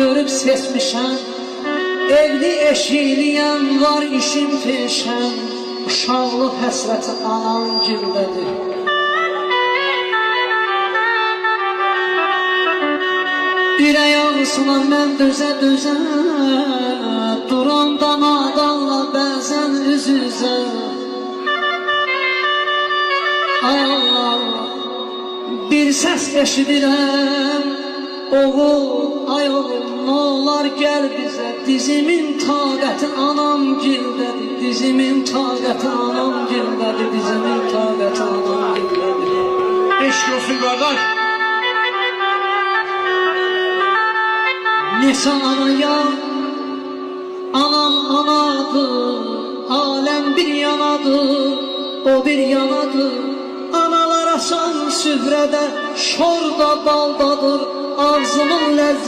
görüp seçmişəm. Evli eşiyliyəm, var işim peşəm. Uşaqlıq həsrəti anam gildədir. Ürək ağrısına mən dözə duran damadalla bəzən üz-üzə. Ay Allah, bir səs eşidirəm, oğul, ay oğul, n'olar gəl bizə. Dizimin taqəti anam gildədir, dizimin taqəti anam gildədir, dizimin taqəti anam gildədir. Eşk olsun qardaş. Neçə anayam, anam anadır, aləm bir yanadır, o bir yanadır. Analar açan süfrədə, şorda baldadır, ağzımın ləzzəti.